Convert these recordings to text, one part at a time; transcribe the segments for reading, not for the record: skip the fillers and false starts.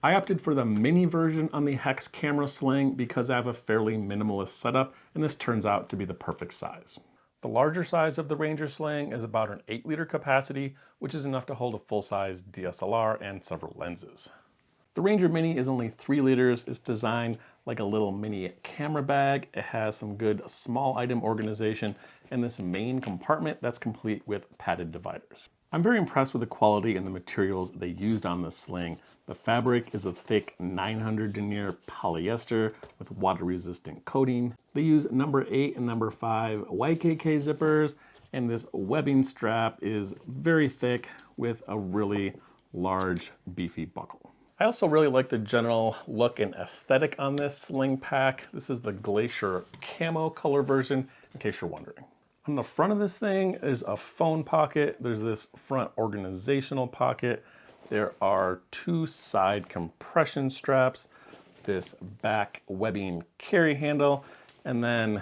I opted for the mini version on the Hex camera sling because I have a fairly minimalist setup, and this turns out to be the perfect size. The larger size of the Ranger sling is about an 8-liter capacity, which is enough to hold a full-size DSLR and several lenses. The Ranger Mini is only 3 liters. It's designed like a little mini camera bag. It has some good small item organization and this main compartment that's complete with padded dividers. I'm very impressed with the quality and the materials they used on this sling. The fabric is a thick 900 denier polyester with water-resistant coating. They use number 8 and number 5 YKK zippers, and this webbing strap is very thick with a really large, beefy buckle. I also really like the general look and aesthetic on this sling pack. This is the Glacier Camo color version, in case you're wondering. On the front of this thing is a phone pocket. There's this front organizational pocket. There are 2 side compression straps, this back webbing carry handle, and then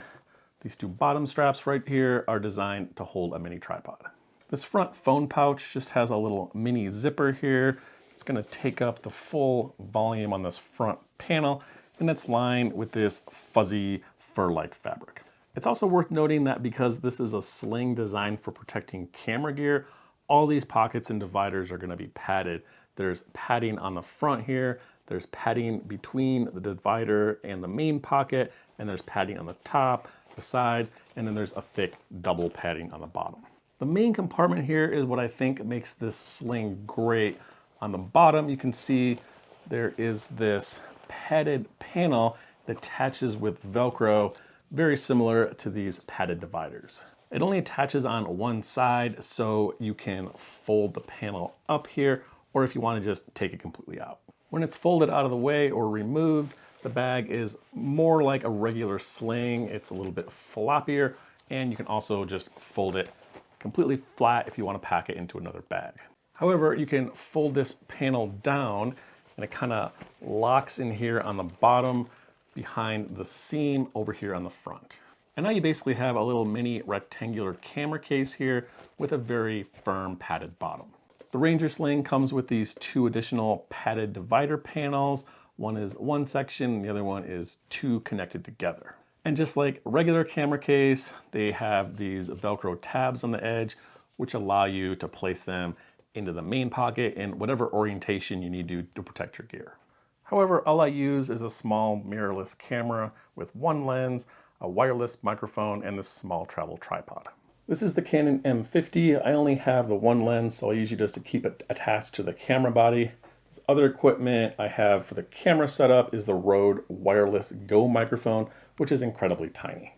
these 2 bottom straps right here are designed to hold a mini tripod. This front phone pouch just has a little mini zipper here. It's going to take up the full volume on this front panel, and it's lined with this fuzzy fur-like fabric. It's also worth noting that because this is a sling designed for protecting camera gear, all these pockets and dividers are going to be padded. There's padding on the front here, there's padding between the divider and the main pocket, and there's padding on the top, the sides, and then there's a thick double padding on the bottom. The main compartment here is what I think makes this sling great. On the bottom, you can see there is this padded panel that attaches with Velcro, very similar to these padded dividers. It only attaches on one side, so you can fold the panel up here, or if you want to just take it completely out. When it's folded out of the way or removed, the bag is more like a regular sling. It's a little bit floppier, and you can also just fold it completely flat if you want to pack it into another bag. However, you can fold this panel down, and it kind of locks in here on the bottom behind the seam over here on the front. And now you basically have a little mini rectangular camera case here with a very firm padded bottom. The Ranger sling comes with these 2 additional padded divider panels. One is one section, the other one is 2 connected together. And just like a regular camera case, they have these Velcro tabs on the edge, which allow you to place them into the main pocket in whatever orientation you need to protect your gear. However, all I use is a small mirrorless camera with 1 lens, a wireless microphone, and this small travel tripod. This is the Canon M50. I only have the 1 lens, so I use it just to keep it attached to the camera body. This other equipment I have for the camera setup is the Rode Wireless Go microphone, which is incredibly tiny.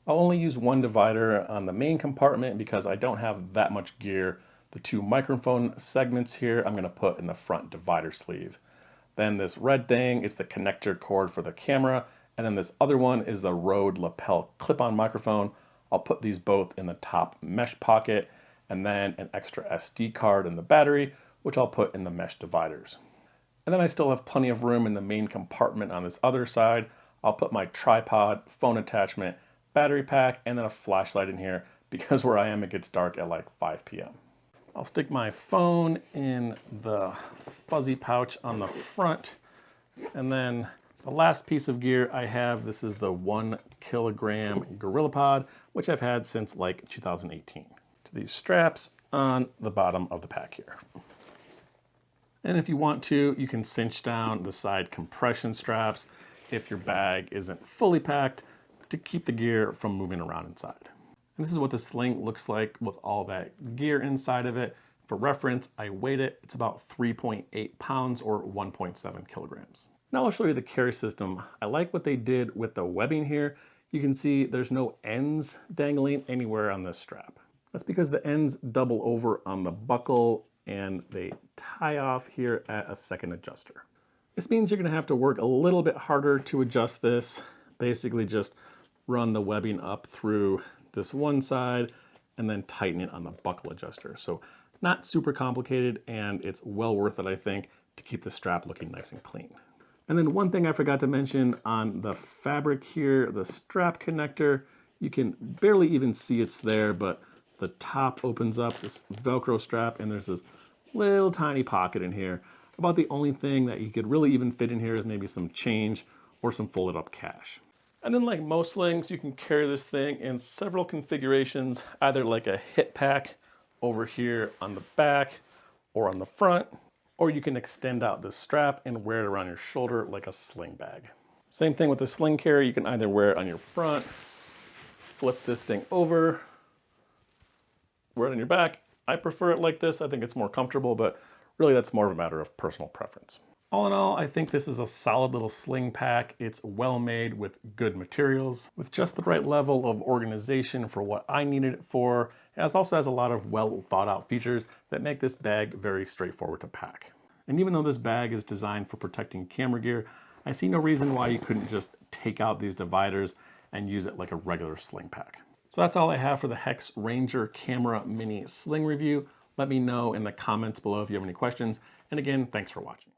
I'll only use 1 divider on the main compartment because I don't have that much gear. The 2 microphone segments here I'm going to put in the front divider sleeve. Then this red thing is the connector cord for the camera, and then this other one is the Rode lapel clip-on microphone. I'll put these both in the top mesh pocket, and then an extra SD card in the battery, which I'll put in the mesh dividers. And then I still have plenty of room in the main compartment on this other side. I'll put my tripod, phone attachment, battery pack, and then a flashlight in here because where I am it gets dark at like 5 p.m. I'll stick my phone in the fuzzy pouch on the front, and then the last piece of gear I have, this is the 1 kilogram GorillaPod, which I've had since like 2018. To these straps on the bottom of the pack here. And if you want to, you can cinch down the side compression straps if your bag isn't fully packed to keep the gear from moving around inside. And this is what the sling looks like with all that gear inside of it. For reference, I weighed it. It's about 3.8 pounds or 1.7 kilograms. Now I'll show you the carry system. I like what they did with the webbing here. You can see there's no ends dangling anywhere on this strap. That's because the ends double over on the buckle and they tie off here at a second adjuster. This means you're gonna have to work a little bit harder to adjust this. Basically just run the webbing up through this one side and then tighten it on the buckle adjuster. So not super complicated, and it's well worth it, I think, to keep the strap looking nice and clean. And then one thing I forgot to mention on the fabric here, the strap connector, you can barely even see it's there, but the top opens up, this Velcro strap, and there's this little tiny pocket in here. About the only thing that you could really even fit in here is maybe some change or some folded up cash. And then like most slings, you can carry this thing in several configurations, either like a hip pack over here on the back or on the front, or you can extend out the strap and wear it around your shoulder like a sling bag. Same thing with the sling carry, you can either wear it on your front, flip this thing over, wear it on your back. I prefer it like this, I think it's more comfortable, but really that's more of a matter of personal preference. All in all, I think this is a solid little sling pack. It's well made with good materials, with just the right level of organization for what I needed it for. It also has a lot of well thought out features that make this bag very straightforward to pack. And even though this bag is designed for protecting camera gear, I see no reason why you couldn't just take out these dividers and use it like a regular sling pack. So that's all I have for the Hex Ranger Camera Mini Sling review. Let me know in the comments below if you have any questions. And again, thanks for watching.